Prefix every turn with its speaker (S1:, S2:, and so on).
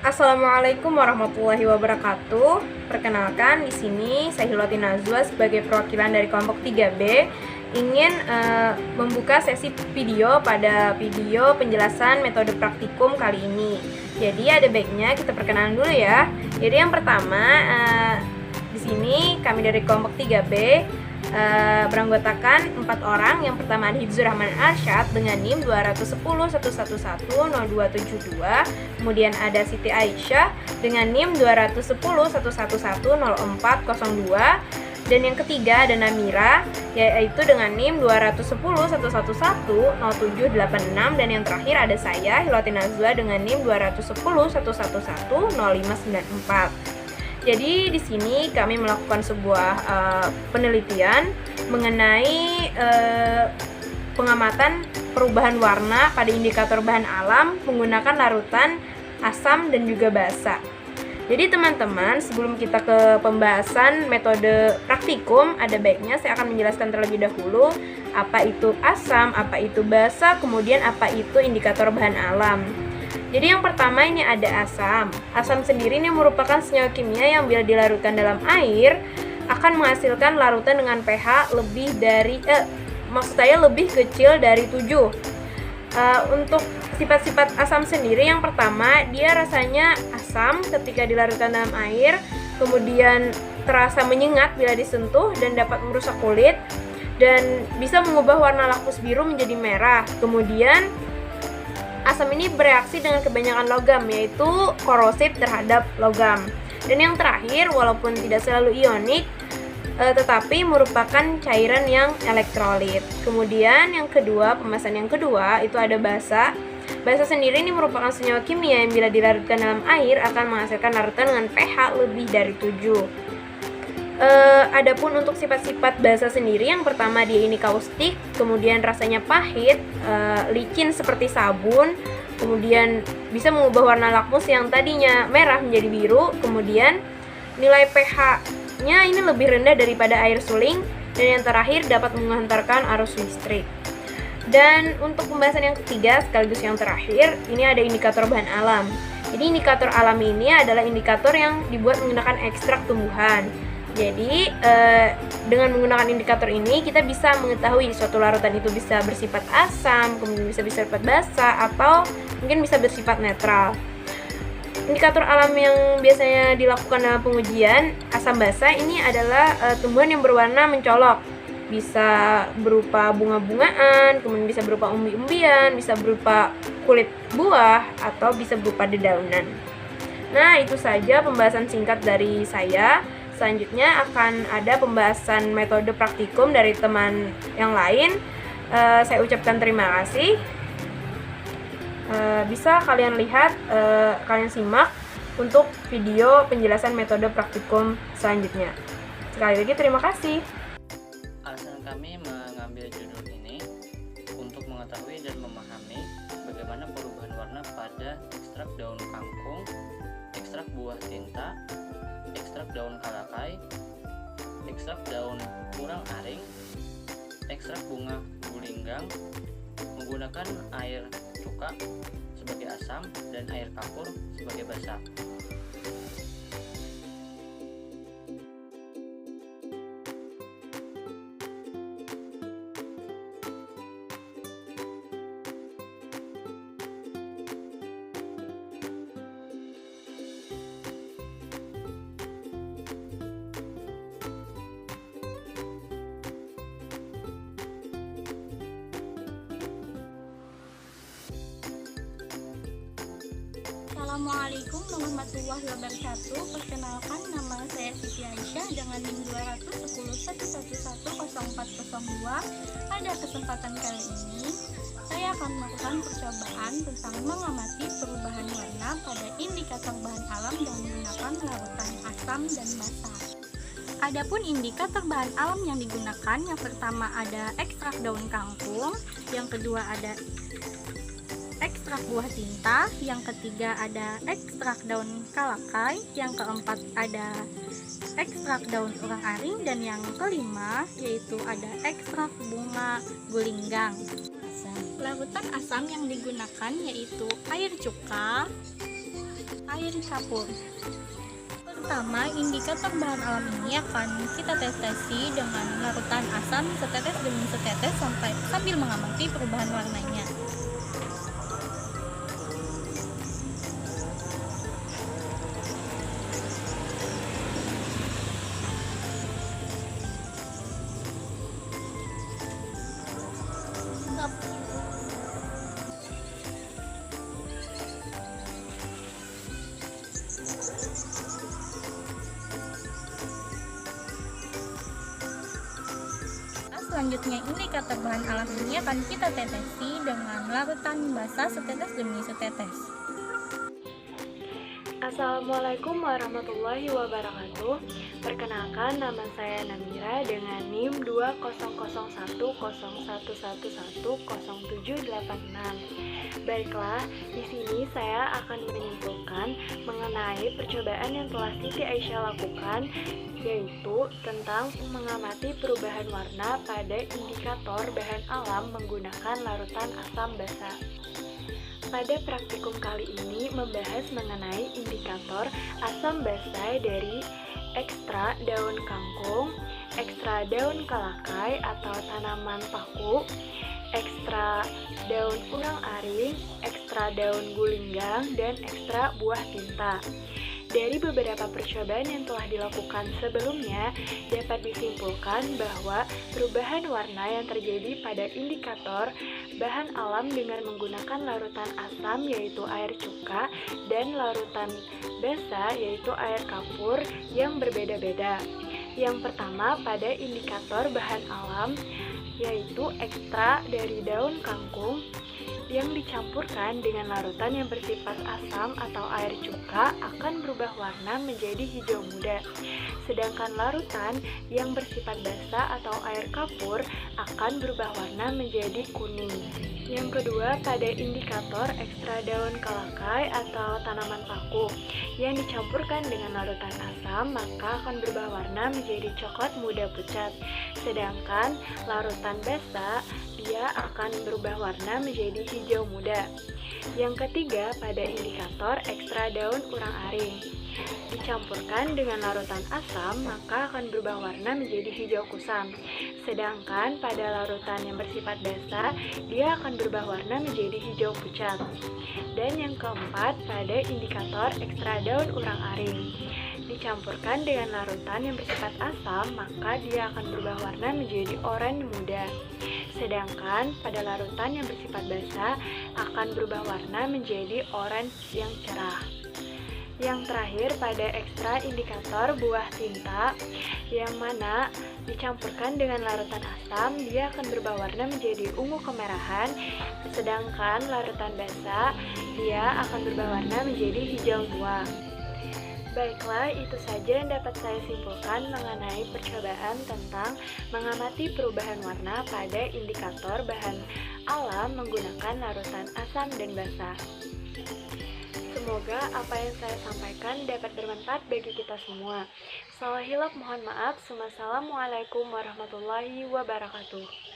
S1: Assalamualaikum warahmatullahi wabarakatuh. Perkenalkan, di sini saya Hilwati Nazwa sebagai perwakilan dari kelompok 3B ingin membuka sesi video pada video penjelasan metode praktikum kali ini. Jadi ada baiknya kita perkenalan dulu ya. Jadi yang pertama, di sini kami dari kelompok 3B beranggotakan 4 orang. Yang pertama ada Hibzur Rahman Arsyad dengan NIM 210.111.0272. Kemudian ada Siti Aisyah dengan NIM 210.111.0402. Dan yang ketiga ada Namira yaitu dengan NIM 210.111.0786. Dan yang terakhir ada saya Hilwati Nazwa dengan NIM 210.111.0594. Jadi di sini kami melakukan sebuah penelitian mengenai pengamatan perubahan warna pada indikator bahan alam menggunakan larutan asam dan juga basa. Jadi teman-teman, sebelum kita ke pembahasan metode praktikum, ada baiknya saya akan menjelaskan terlebih dahulu apa itu asam, apa itu basa, kemudian apa itu indikator bahan alam. Jadi yang pertama ini ada asam. Asam sendiri ini merupakan senyawa kimia yang bila dilarutkan dalam air akan menghasilkan larutan dengan pH lebih kecil dari 7. Untuk sifat-sifat asam sendiri, yang pertama dia rasanya asam ketika dilarutkan dalam air, kemudian terasa menyengat bila disentuh dan dapat merusak kulit, dan bisa mengubah warna lakmus biru menjadi merah. Kemudian asam ini bereaksi dengan kebanyakan logam, yaitu korosif terhadap logam. Dan yang terakhir, walaupun tidak selalu ionik, tetapi merupakan cairan yang elektrolit. Kemudian yang kedua, pembahasan yang kedua itu ada basa. Basa sendiri ini merupakan senyawa kimia yang bila dilarutkan dalam air akan menghasilkan larutan dengan pH lebih dari 7. Adapun untuk sifat-sifat basa sendiri, yang pertama dia ini kaustik, kemudian rasanya pahit, licin seperti sabun, kemudian bisa mengubah warna lakmus yang tadinya merah menjadi biru, kemudian nilai pH-nya ini lebih rendah daripada air suling, dan yang terakhir dapat menghantarkan arus listrik. Dan untuk pembahasan yang ketiga sekaligus yang terakhir, ini ada indikator bahan alam. Jadi indikator alam ini adalah indikator yang dibuat menggunakan ekstrak tumbuhan. Jadi dengan menggunakan indikator ini kita bisa mengetahui suatu larutan itu bisa bersifat asam, kemudian bisa bersifat basa, atau mungkin bisa bersifat netral. Indikator alam yang biasanya dilakukan dalam pengujian asam basa ini adalah tumbuhan yang berwarna mencolok, bisa berupa bunga-bungaan, kemudian bisa berupa umbi-umbian, bisa berupa kulit buah, atau bisa berupa dedaunan. Nah, itu saja pembahasan singkat dari saya. Selanjutnya akan ada pembahasan metode praktikum dari teman yang lain. Saya ucapkan terima kasih. Bisa kalian lihat, kalian simak untuk video penjelasan metode praktikum selanjutnya. Sekali lagi terima kasih.
S2: Alasan kami mengambil judul ini untuk mengetahui dan memahami bagaimana perubahan warna pada ekstrak daun kangkung, ekstrak buah tinta, ekstrak daun kalakai, ekstrak daun kurang aring, ekstrak bunga gulinggang menggunakan air cuka sebagai asam dan air kapur sebagai basa.
S3: Assalamualaikum warahmatullahi wabarakatuh. Perkenalkan, nama saya Siti Aisyah dengan NIM 210.111.0402. Pada kesempatan kali ini, saya akan melakukan percobaan tentang mengamati perubahan warna pada indikator bahan alam dengan menggunakan larutan asam dan basa. Adapun indikator bahan alam yang digunakan, yang pertama ada ekstrak daun kangkung, yang kedua ada ekstrak buah tinta, yang ketiga ada ekstrak daun kalakai, yang keempat ada ekstrak daun urang-aring, dan yang kelima yaitu ada ekstrak bunga gulinggang. Larutan asam yang digunakan yaitu air cuka, air kapur. Pertama, indikator bahan alam ini akan kita testasi dengan larutan asam setetes demi setetes sambil mengamati perubahan warnanya. Selanjutnya, indikator bahan alam ini akan kita tetesi dengan larutan basah setetes demi setetes.
S1: Assalamualaikum warahmatullahi wabarakatuh. Perkenalkan, nama saya Namira dengan NIM 2001011110786. Baiklah, di sini saya akan menyimpulkan mengenai percobaan yang telah Siti Aisyah lakukan, yaitu tentang mengamati perubahan warna pada indikator bahan alam menggunakan larutan asam basa. Pada praktikum kali ini membahas mengenai indikator asam basa dari ekstra daun kangkung, ekstra daun kalakai atau tanaman paku, ekstra daun urang-aring, ekstra daun gulinggang, dan ekstra buah tinta. Dari beberapa percobaan yang telah dilakukan sebelumnya, dapat disimpulkan bahwa perubahan warna yang terjadi pada indikator bahan alam dengan menggunakan larutan asam yaitu air cuka dan larutan basa yaitu air kapur yang berbeda-beda. Yang pertama pada indikator bahan alam yaitu ekstra dari daun kangkung yang dicampurkan dengan larutan yang bersifat asam atau air cuka akan berubah warna menjadi hijau muda. Sedangkan larutan yang bersifat basa atau air kapur akan berubah warna menjadi kuning. Yang kedua, pada indikator ekstra daun kalakai atau tanaman paku yang dicampurkan dengan larutan asam maka akan berubah warna menjadi coklat muda pucat. Sedangkan larutan basa dia akan berubah warna menjadi hijau muda. Yang ketiga, pada indikator ekstra daun urang-aring dicampurkan dengan larutan asam maka akan berubah warna menjadi hijau kusam. Sedangkan pada larutan yang bersifat basa dia akan berubah warna menjadi hijau pucat. Dan yang keempat, pada indikator ekstra daun urang-aring dicampurkan dengan larutan yang bersifat asam maka dia akan berubah warna menjadi oranye muda. Sedangkan pada larutan yang bersifat basa akan berubah warna menjadi oranye yang cerah. Yang terakhir, pada ekstra indikator buah tinta yang mana dicampurkan dengan larutan asam dia akan berubah warna menjadi ungu kemerahan. Sedangkan larutan basa dia akan berubah warna menjadi hijau tua. Baiklah, itu saja yang dapat saya simpulkan mengenai percobaan tentang mengamati perubahan warna pada indikator bahan alam menggunakan larutan asam dan basa. Semoga apa yang saya sampaikan dapat bermanfaat bagi kita semua. Salah hilaf mohon maaf. Wassalamualaikum warahmatullahi wabarakatuh.